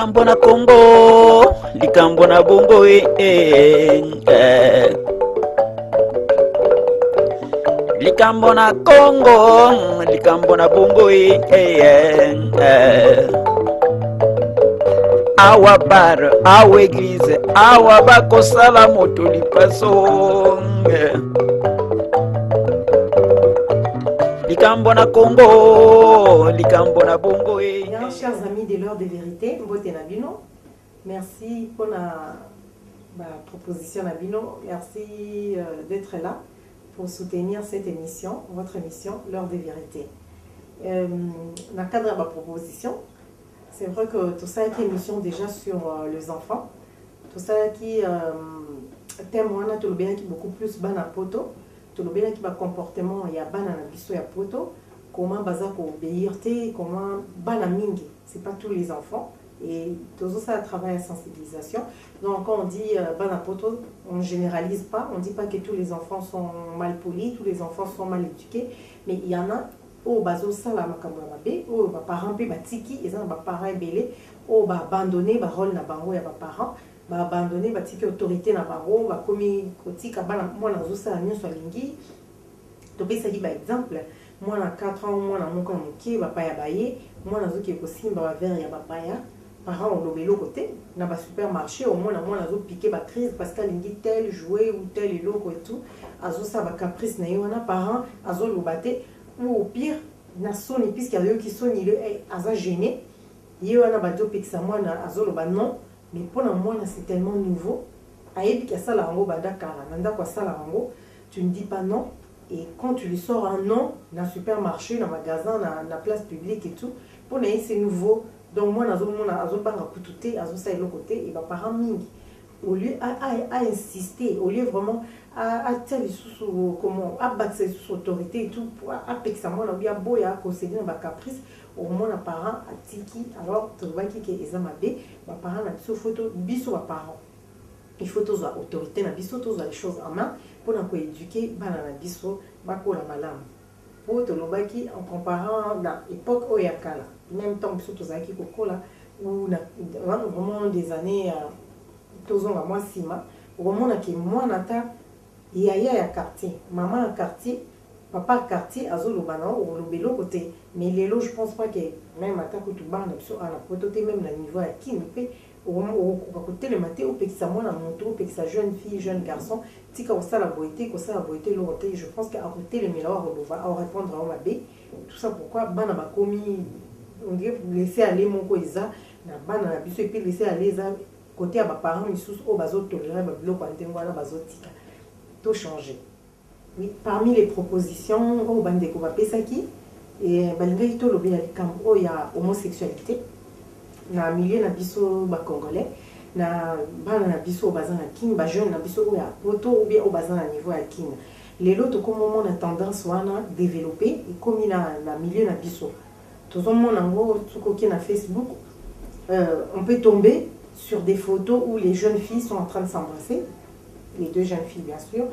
likambo na Congo, likambo na bongo likambo na Congo, likambo na bongo awa bar, awa église, awa bakosala moto lipaso likambo na Congo, likambo na bongo Bien, chers amis de l'heure de vérité, Mbote Nabino, merci pour la proposition Nabino, merci d'être là pour soutenir cette émission, votre émission, l'heure de vérité. Dans le cadre de ma proposition, c'est vrai que tout ça est une émission déjà sur les enfants, tout ça qui témoigne tout le bien qui beaucoup plus ban à poto, tout le bien qui va comportement il y a ban à biso ya poto, comment baza ko obéir, comment ban à mingi, c'est pas tous les enfants. Et tout ça travaille à sensibilisation. Donc quand on dit banapoto, on ne généralise pas, on ne dit pas que tous les enfants sont mal polis, tous les enfants sont mal éduqués, mais il y en a au bazo sala makambo mabe, au ba parents pe batiki, ils ont ba parents belé, au ba abandonner ba rôle na bango ya ba parents, ba abandonner ba tiki autorité na bango, ba komi kotika bana moi na zo sala nyonso lingi. To pe ça dit par exemple, moi na 4 ans, moi na moko moki ba pa ya baye, moi na zo ki ko simba ba vers ya ba pa ya. Parents ont l'autre côté, dans le supermarché, au moins, on a piqué la crise parce qu'elle dit tel jouet ou tel et l'autre et tout. Azo ça va caprice, na yon a parents, azo le batté, ou au pire, na son épice qu'il y a eux qui sont, il est aza gêné. Yon a bateau pique ça, moi, azo le bat non, mais pour moi, c'est tellement nouveau. Aïe, qu'il y a ça là en haut, badakara, nanda quoi ça là en haut, tu ne dis pas non. Et quand tu lui sors un non, dans le supermarché, dans le magasin, dans la place publique et tout, pour nous, c'est nouveau. Donc moi, je suis côté, et ma parent mingi. Au lieu à insister, au lieu vraiment à comment à battre ses autorités et tout, pour appeler ça, moi, on a beau à concéder ma caprice, au moins, les parents à tiki, alors tu vois qui est examiné, ma parent a des photos, bisous à parents. Il faut tous avoir autorité, tous les choses en main pour nous éduquer, bisous, bako la malam. Pour te l'obaki en comparant à l'époque où il y a là. Même temps que tous les là où vraiment des années tous ans à moi sima au moment où moi nata yaya ya quartier maman à quartier papa quartier azolo bana ou le bélo côté mais les lots je pense pas que même attaque tout bande sur à la pototé même la niveau à qui ne peut au côté le matin ou peut que ça moi la moto peut que ça jeune fille jeune garçon si comme ça la beauté l'autre je pense qu'à côté le mélange on va répondre à ma bé tout ça pourquoi bana ba commis on dirait laisser aller mon coisa na bana na biso et puis laisser aller ça côté à ba parents ils sous au bazo tolérer ba bloc en tengwana bazo tika tout changer. Oui, parmi les propositions au bande ko ba pesaki et balngai to lobi ya kambo ya homosexualité na milieu na biso ba congolais na bana na biso bazana kin ba jeune na biso ya poto ou bien au bazana niveau ya kin les lots comme moment a tendance wana développer et comme na milieu na biso tout le monde en gros tout na Facebook on peut tomber sur des photos où les jeunes filles sont en train de s'embrasser les deux jeunes filles bien sûr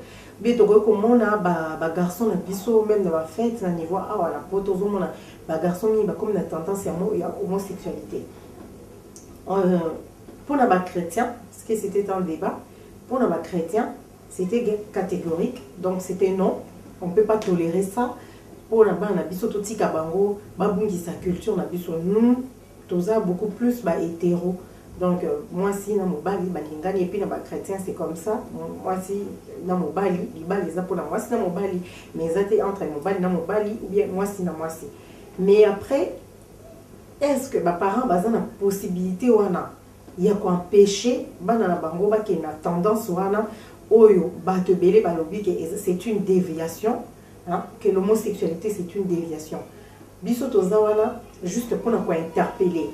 mais tout comme on a ba garçon na biso même dans la fête na niveau ah voilà poto tout le monde ba garçon mi ba comme na tendance à homosexualité. Pour les chrétiens, parce que c'était un débat, pour les chrétiens, c'était catégorique, donc c'était non, on ne peut pas tolérer ça. Pour les biso toti kabango, babungi sa culture, nous, tous beaucoup plus hétéro. Donc moi si dans mon bali, et puis les chrétiens c'est comme ça. Moi si dans mon bali, les pour moi si dans mon bali, mais c'était entre mon bali dans mon bali ou bien moi si dans moi si. Mais après, est-ce que mes parents ont la possibilité ou il y a quoi empêcher banana bango ba qui a tendance wana oyo ba te belé ba lobi que c'est une déviation hein, que l'homosexualité c'est une déviation biso toza wana juste pour quoi interpeller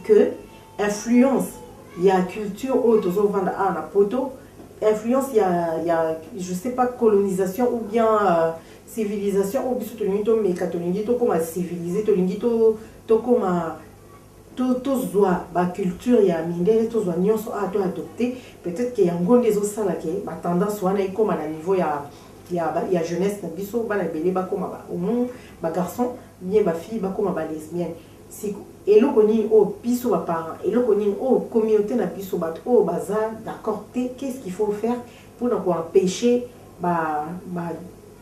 que influence il y a culture au tozo vanda à na poto influence il y a je sais pas colonisation ou bien civilisation ou biso to lingi to mais catholique to comme civilisé to lingi to comme tous la culture ya mindele tous nyonso a to adopter peut-être qu'il y a ngonde des autres là qui ba tendance wana comme à niveau ya jeunesse na biso ba na belé ba comme ba au moins ba garçon bien ba fille ba comme ba lesbienne si eloko nini o biso ba parents eloko nini o communauté na biso ba o baza d'accord qu'est-ce qu'il faut faire pour ne pas empêcher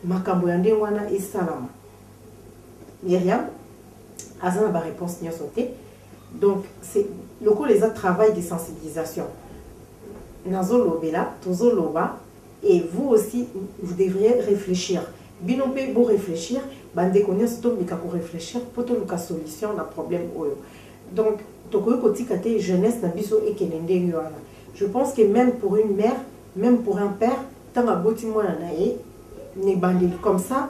makambo ya ndenge wana esalama. Myriam azana ba réponse nyonso te. Donc c'est le coup les autres travail de sensibilisation nazo lobela tozo loba et vous aussi vous devriez réfléchir bino pe bo réfléchir bande connait surtout mika ko réfléchir pour to luka solution na problème oyo. Donc tokoyo kotika te jeunesse na biso et kenende yoana. Je pense que même pour une mère, même pour un père, tant à boti mwana nae ne bande comme ça.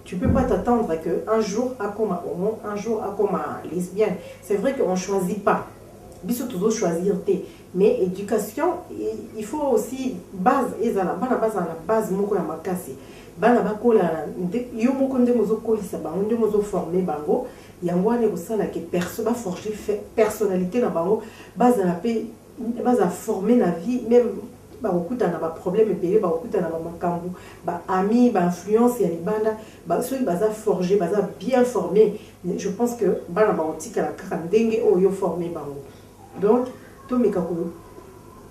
Tu peux pas t'attendre qu'un jour, à comme homo, un jour, à comme lesbienne. C'est vrai qu'on ne choisit pas. Biso toujours choisir. Mais éducation, il faut aussi base. Ezala, bana base à la base, moko ya makasi. Bana bako la, yo moko nde mozo kolisa bango, nde mozo former bango. Yango ane kosala ke perso ba forger personnalité na bango. Base à la paix, base à former la vie, même. Bakokuta na ba problème epele bakokuta na ba makambu ba ami ba influence ya libanda ba ceux baza forger baza bien formé. Je pense que bana ba otika la kaka ndenge oyo formé bango. Donc to meka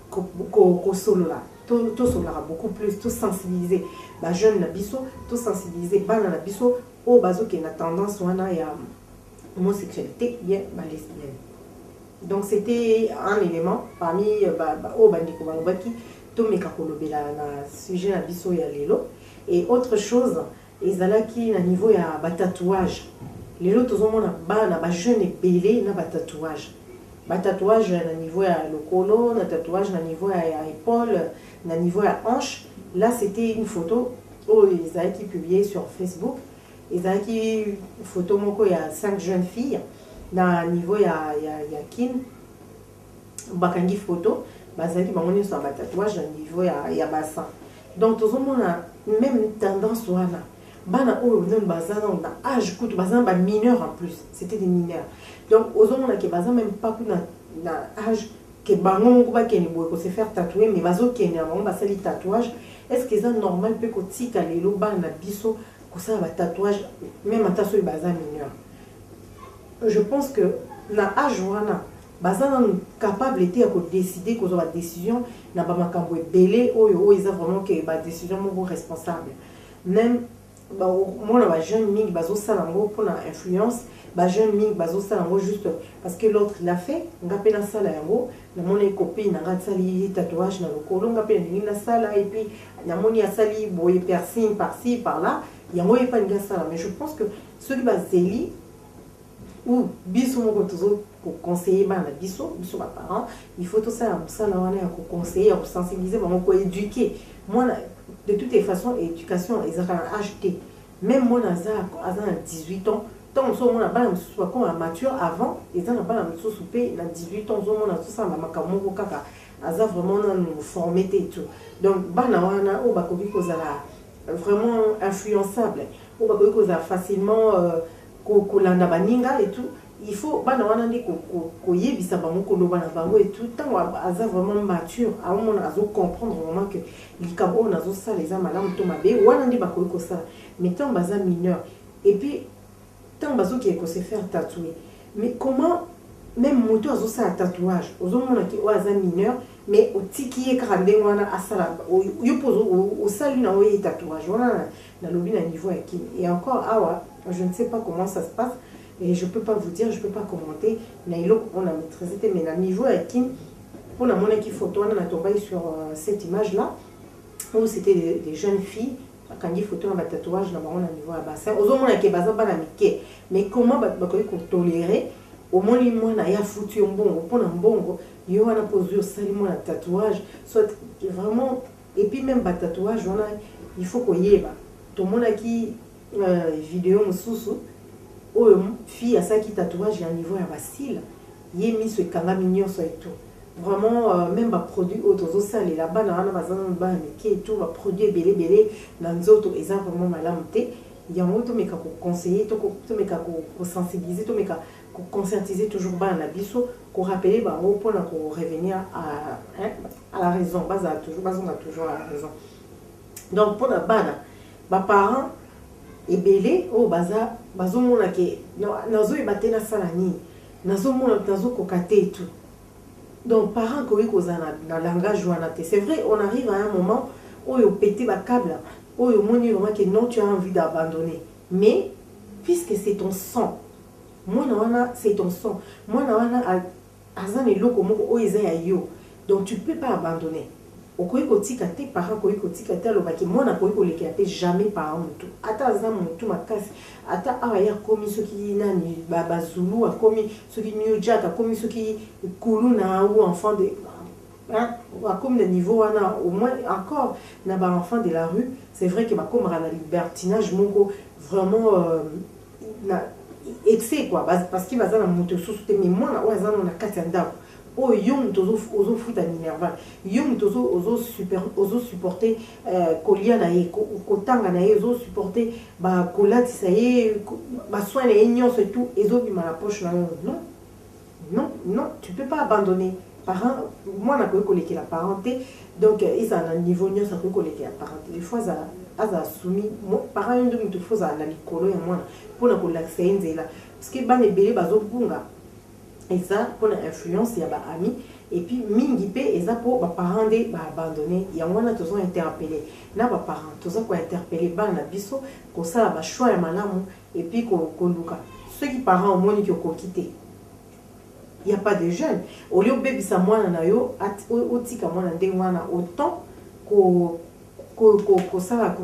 ko solo là to solara beaucoup plus to sensibiliser ba jeune na biso to sensibiliser bana na biso o bazo ke na tendance wana ya homosexualité bien ba lesbienne. Donc c'était un élément parmi o bandiko balobaki to meka kolobela na sujet na biso ya lelo. Et autre chose ezalaki na niveau ya ba tatouage lelo tozomona bana ba jeune ebele na ba tatouage na niveau ya lokolo na tatouage na niveau ya épaule na niveau ya hanche. Là c'était une photo ezalaki publiée sur Facebook, ezalaki photo moko ya 5 jeunes filles na niveau ya kin bakangi photo bazaki bango nyonso na tatouage na niveau ya bassin. Donc tozomona même tendance wana bana oyo non bazana na âge kutu bazana ba mineurs en plus, c'était des mineurs. Donc ozomona ke bazana même pas na âge que bango moko bakeni boye ko se faire tatouer mais bazokeni na bango basali tatouage. Est-ce que c'est normal pe ko tika lelo bana biso ko sala ba tatouage même ata so bazana mineur? Je pense que na âge wana bazana capable était de décider que la décision na ba makambo ebele oyo eza vraiment que ba décision moko responsable. Même ba mona ba jeune mingi bazo sala ngo pour na influence ba jeune mingi bazo sala ngo juste parce que l'autre l'a fait ngape na sala yango na mona copine nga tsali tatouage na lokolo ngape na sala et puis na moni asali boye piercing par-ci par-là yango e pas nga sala. Mais je pense que ceux qui bazeli ou biso moko tozo pour conseiller bana biso ba parents, il faut tout ça na wana ya ko conseiller pour sensibiliser bango ko éduquer. Moi de toutes les façons éducation ezaka acheter même moi naza à 18 ans tant so mona bana soit comme mature avant et ça na bana so souper na 18 ans zo mona tout ça makambo ko kaka aza vraiment na nous former et tout. Donc bana wana o bakoki kozala vraiment influençable o bakoki kozala facilement ko landa baninga et tout. Il faut bana wana ndi ko yebisa bango ko loba na bango et tout tant aza vraiment mature à un moment azo comprendre vraiment que likabo nazo ça les amalamu to mabe wana ndi bakoki ko ça mais tant baza mineur et puis tant bazo qui ko se faire tatouer. Mais comment même moto azo ça tatouage ozo mona ki o aza mineur mais au tiki e karande wana asala yo pozo au salu na o tatouage wana na lobi na niveau ya kim. Et encore awa je ne sais pas comment ça se passe. Et je ne peux pas vous dire, je ne peux pas commenter. Mais on a maîtrisé, mais à niveau avec pour la monnaie qui photo, on a tombé sur cette image-là, où c'était des jeunes filles, quand il photo, on a tatouage, on a niveau à bassin. Aux hommes, on a qui basé pas la miquée. Mais comment on tolérer au moins, on a foutu un bon, on a un bon, on a posé au salement un tatouage, soit vraiment, et puis même le tatouage, il faut qu'on y ait. Tout le monde a qui vidéo, sous oyo fille à ça qui tatouage à niveau ya basile yé mis ce kanga mignon so et tout vraiment même ba produit auto ça les là-bas na wana bazana ba meke et tout ba produit belé na nzoto eza vraiment malamu te yango to meka ko conseiller to meka ko sensibiliser to meka ko conscientiser toujours ba na biso ko rappeler ba pour na ko revenir à la raison base toujours à la raison. Donc pour la bana ba parents ebele o bazomona ke nazo ebatena sala ni nazomona nazokoka te et tout. Donc parents koyi kozana na langage wana te. C'est vrai, on arrive à un moment où il pété ba câble, où il moni vraiment que non, tu as envie d'abandonner. Mais puisque c'est ton sang, moi wana c'est ton sang. Moi wana azan eloko moko o eza ya yo. Donc tu peux pas abandonner. Okoyi kotika te parents koyi kotika te alobaki mwana koyi kolekela te jamais parent mutu. Ata azan mutu makasi, ata awaya komi soki nani bazulu akomi soki New Jack akomi soki kuluna ou enfant de comme le niveau wana au moins encore na ba enfant de la rue, c'est vrai que ba comme na libertinage moko vraiment na excès quoi parce qu'il va za na mutu sous te mais moi na oza na kati ya ndako. Oh, yom tozo futa minerval yom tozo supporter kolia na ye kotanga na ye ozo supporter ba kolati sa ye ba soin na nyonso et tout ezo bima la poche na non tu peux pas abandonner parent moi na ko koleki la parenté donc ils ont un niveau nyonso ko koleki la parenté des fois ça aza soumis parent ndo mutu foza na likolo ya mwana pona ko laksa nzela parce que ba nebele bazo bunga. Et ça, pour l'influence, il y a des amis. Et puis, mingi pe, et ça pour les parents abandonner. Il y a un moment où interpellé. Na ba parents, tous ont interpellé, ba na biso, ko ça ba choix ya malamu, et puis ko luka. Ceux qui parents au monde qui ont quitté. Il n'y a pas de jeunes. Au lieu de bébé sa mwana na yo, otika mwana nde wana autant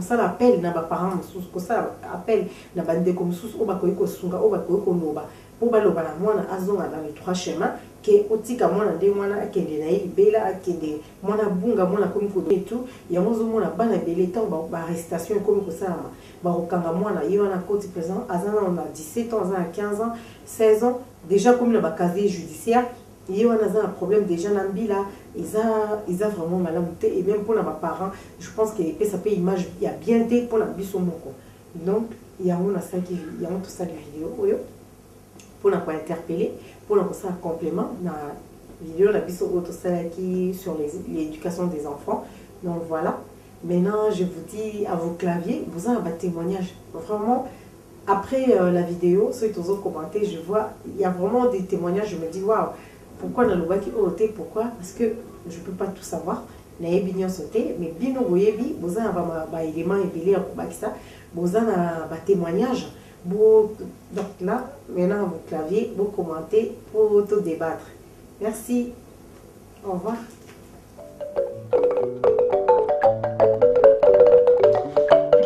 ça l'appel na ba parents ko ça appel na bande comme sous o ba ko sunga o ba ko loba. Pour baloba na mwana azonga dans les trois chemins que otika mwana nde mwana akende na ibela akende mwana bunga mwana komi ko et tout ya mozo mwana bana belé temps ba arrestation komi ko salama ba okanga mwana yona côté présent azana on a 17 ans azana 15 ans 16 ans déjà comme le casier judiciaire yona un problème déjà na mbila ils a vraiment malamouté et même pour les parents je pense que ça peut image il y a bien des pour la biso moko donc il y a on a ça qui il y a tout ça de vidéo pour ne pas interpeller, pour ne pas faire complément dans la vidéo la qui sur l'éducation des enfants. Donc voilà. Maintenant, je vous dis à vos claviers, vous avez un témoignage. Vraiment, après la vidéo, ceux qui ont commenté, je vois, il y a vraiment des témoignages. Je me dis, waouh, pourquoi dans le bas qui ôté? Pourquoi? Parce que je ne peux pas tout savoir. Mais bien sauté, mais bien vous avez un élément ébélé à ça, vous avez un témoignage. Donc là, maintenant, vos claviers, vous commentez pour tout débattre. Merci. Au revoir.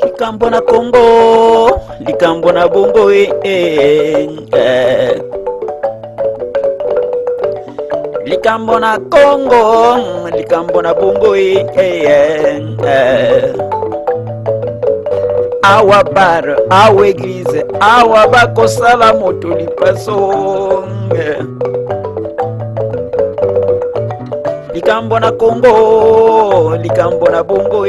Likambo na Congo, likambo na bongo likambo na Congo, likambo na bongo awa bar, awa église, awa bakosala moto lipaso. Likambo na Congo, likambo na bongo